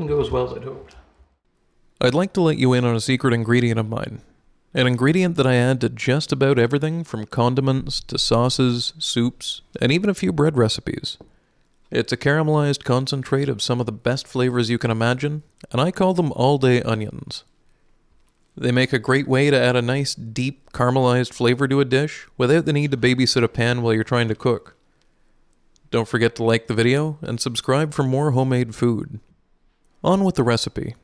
didn't go as well as I'd hoped. I'd like to let you in on a secret ingredient of mine. An ingredient that I add to just about everything from condiments to sauces, soups, and even a few bread recipes. It's a caramelized concentrate of some of the best flavors you can imagine, and I call them all-day onions. They make a great way to add a nice, deep, caramelized flavor to a dish without the need to babysit a pan while you're trying to cook. Don't forget to like the video and subscribe for more homemade food. On with the recipe.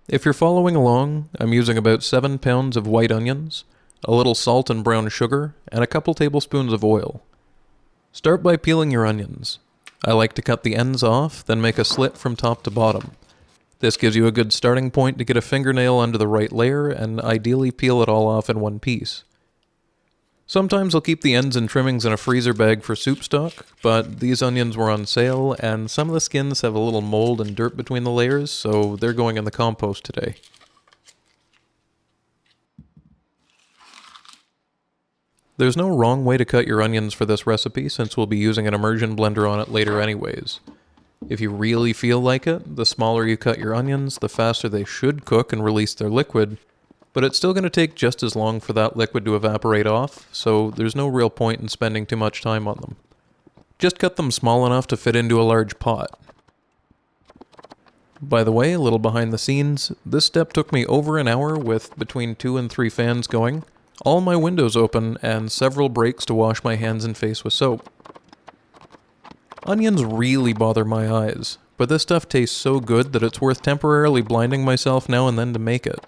If you're following along, I'm using about 7 pounds of white onions, a little salt and brown sugar, and a couple tablespoons of oil. Start by peeling your onions. I like to cut the ends off, then make a slit from top to bottom. This gives you a good starting point to get a fingernail under the right layer and ideally peel it all off in one piece. Sometimes I'll keep the ends and trimmings in a freezer bag for soup stock, but these onions were on sale and some of the skins have a little mold and dirt between the layers, so they're going in the compost today. There's no wrong way to cut your onions for this recipe since we'll be using an immersion blender on it later anyways. If you really feel like it, the smaller you cut your onions, the faster they should cook and release their liquid, but it's still going to take just as long for that liquid to evaporate off, so there's no real point in spending too much time on them. Just cut them small enough to fit into a large pot. By the way, a little behind the scenes, this step took me over an hour with between 2 and 3 fans going, all my windows open, and several breaks to wash my hands and face with soap. Onions really bother my eyes, but this stuff tastes so good that it's worth temporarily blinding myself now and then to make it.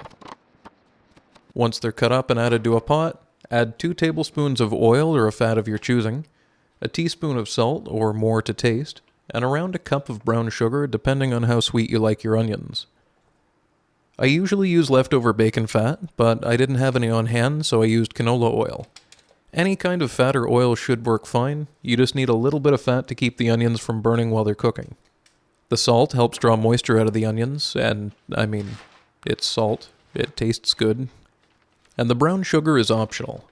Once they're cut up and added to a pot, add 2 tablespoons of oil or a fat of your choosing, a teaspoon of salt or more to taste, and around a cup of brown sugar depending on how sweet you like your onions. I usually use leftover bacon fat, but I didn't have any on hand, so I used canola oil. Any kind of fat or oil should work fine, you just need a little bit of fat to keep the onions from burning while they're cooking. The salt helps draw moisture out of the onions, and, it's salt. It tastes good. And the brown sugar is optional.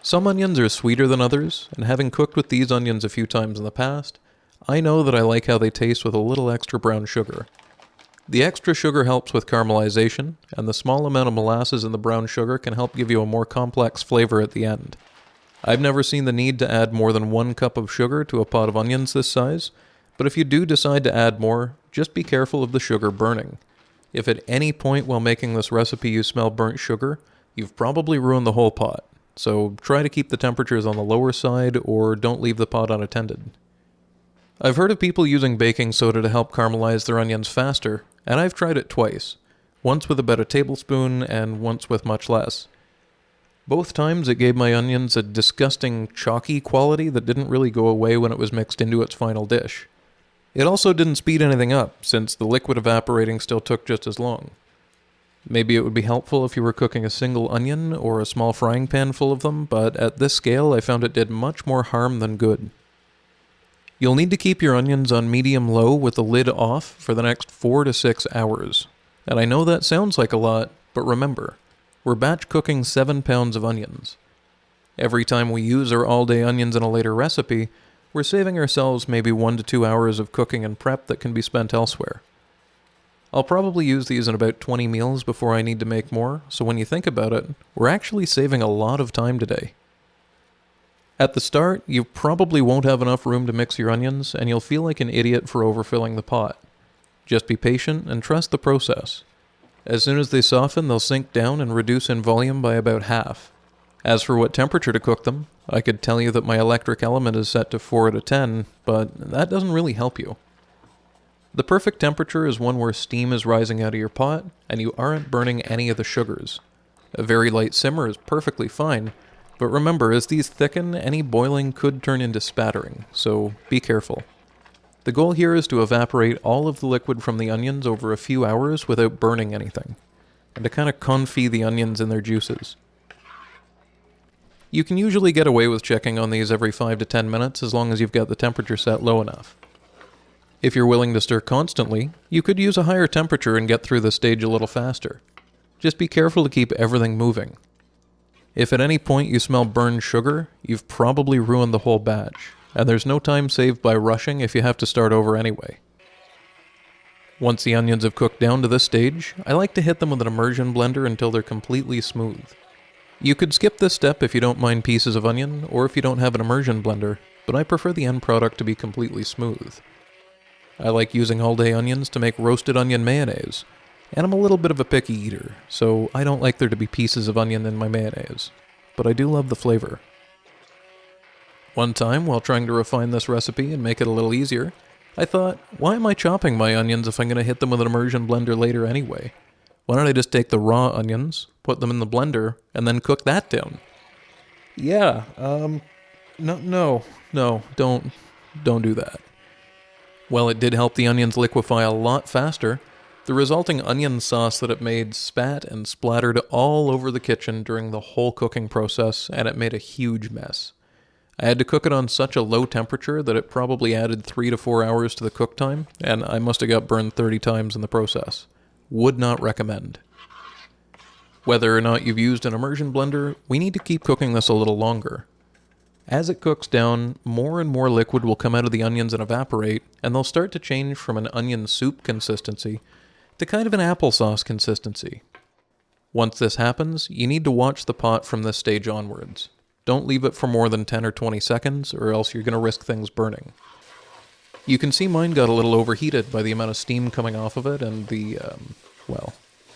Some onions are sweeter than others, and having cooked with these onions a few times in the past, I know that I like how they taste with a little extra brown sugar. The extra sugar helps with caramelization, and the small amount of molasses in the brown sugar can help give you a more complex flavor at the end. I've never seen the need to add more than 1 cup of sugar to a pot of onions this size, but if you do decide to add more, just be careful of the sugar burning. If at any point while making this recipe you smell burnt sugar, you've probably ruined the whole pot, so try to keep the temperatures on the lower side or don't leave the pot unattended. I've heard of people using baking soda to help caramelize their onions faster, and I've tried it twice, once with about a tablespoon and once with much less. Both times it gave my onions a disgusting chalky quality that didn't really go away when it was mixed into its final dish. It also didn't speed anything up, since the liquid evaporating still took just as long. Maybe it would be helpful if you were cooking a single onion or a small frying pan full of them, but at this scale I found it did much more harm than good. You'll need to keep your onions on medium-low with the lid off for the next 4 to 6 hours. And I know that sounds like a lot, but remember, we're batch cooking 7 pounds of onions. Every time we use our all-day onions in a later recipe, we're saving ourselves maybe 1 to 2 hours of cooking and prep that can be spent elsewhere. I'll probably use these in about 20 meals before I need to make more, so when you think about it, we're actually saving a lot of time today. At the start, you probably won't have enough room to mix your onions, and you'll feel like an idiot for overfilling the pot. Just be patient and trust the process. As soon as they soften, they'll sink down and reduce in volume by about half. As for what temperature to cook them, I could tell you that my electric element is set to 4 out of 10, but that doesn't really help you. The perfect temperature is one where steam is rising out of your pot, and you aren't burning any of the sugars. A very light simmer is perfectly fine, but remember, as these thicken, any boiling could turn into spattering, so be careful. The goal here is to evaporate all of the liquid from the onions over a few hours without burning anything, and to kind of confit the onions in their juices. You can usually get away with checking on these every 5 to 10 minutes as long as you've got the temperature set low enough. If you're willing to stir constantly, you could use a higher temperature and get through this stage a little faster. Just be careful to keep everything moving. If at any point you smell burned sugar, you've probably ruined the whole batch, and there's no time saved by rushing if you have to start over anyway. Once the onions have cooked down to this stage, I like to hit them with an immersion blender until they're completely smooth. You could skip this step if you don't mind pieces of onion, or if you don't have an immersion blender, but I prefer the end product to be completely smooth. I like using all-day onions to make roasted onion mayonnaise, and I'm a little bit of a picky eater, so I don't like there to be pieces of onion in my mayonnaise, but I do love the flavor. One time, while trying to refine this recipe and make it a little easier, I thought, why am I chopping my onions if I'm going to hit them with an immersion blender later anyway? Why don't I just take the raw onions, put them in the blender, and then cook that down? Yeah, no, don't do that. While it did help the onions liquefy a lot faster, the resulting onion sauce that it made spat and splattered all over the kitchen during the whole cooking process, and it made a huge mess. I had to cook it on such a low temperature that it probably added 3 to 4 hours to the cook time, and I must have got burned 30 times in the process. Would not recommend. Whether or not you've used an immersion blender, we need to keep cooking this a little longer. As it cooks down, more and more liquid will come out of the onions and evaporate, and they'll start to change from an onion soup consistency to kind of an applesauce consistency. Once this happens, you need to watch the pot from this stage onwards. Don't leave it for more than 10 or 20 seconds, or else you're going to risk things burning. You can see mine got a little overheated by the amount of steam coming off of it and the,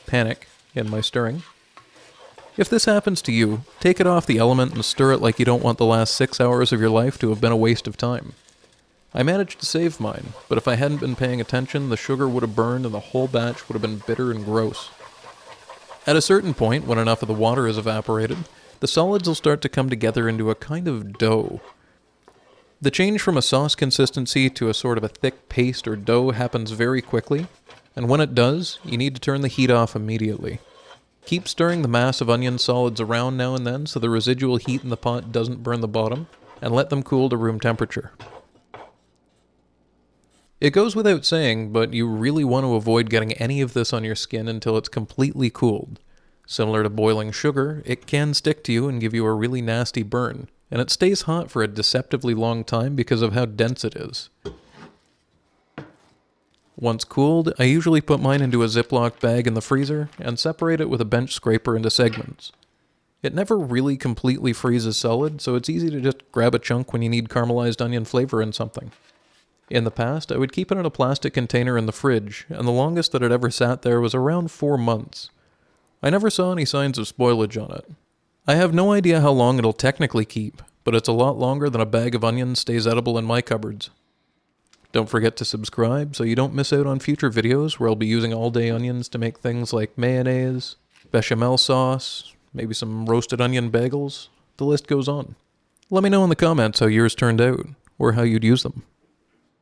panic in my stirring. If this happens to you, take it off the element and stir it like you don't want the last 6 hours of your life to have been a waste of time. I managed to save mine, but if I hadn't been paying attention, the sugar would have burned and the whole batch would have been bitter and gross. At a certain point, when enough of the water is evaporated, the solids will start to come together into a kind of dough. The change from a sauce consistency to a sort of a thick paste or dough happens very quickly, and when it does, you need to turn the heat off immediately. Keep stirring the mass of onion solids around now and then so the residual heat in the pot doesn't burn the bottom, and let them cool to room temperature. It goes without saying, but you really want to avoid getting any of this on your skin until it's completely cooled. Similar to boiling sugar, it can stick to you and give you a really nasty burn, and it stays hot for a deceptively long time because of how dense it is. Once cooled, I usually put mine into a Ziploc bag in the freezer and separate it with a bench scraper into segments. It never really completely freezes solid, so it's easy to just grab a chunk when you need caramelized onion flavor in something. In the past, I would keep it in a plastic container in the fridge, and the longest that it ever sat there was around 4 months. I never saw any signs of spoilage on it. I have no idea how long it'll technically keep, but it's a lot longer than a bag of onions stays edible in my cupboards. Don't forget to subscribe so you don't miss out on future videos where I'll be using all-day onions to make things like mayonnaise, bechamel sauce, maybe some roasted onion bagels. The list goes on. Let me know in the comments how yours turned out, or how you'd use them.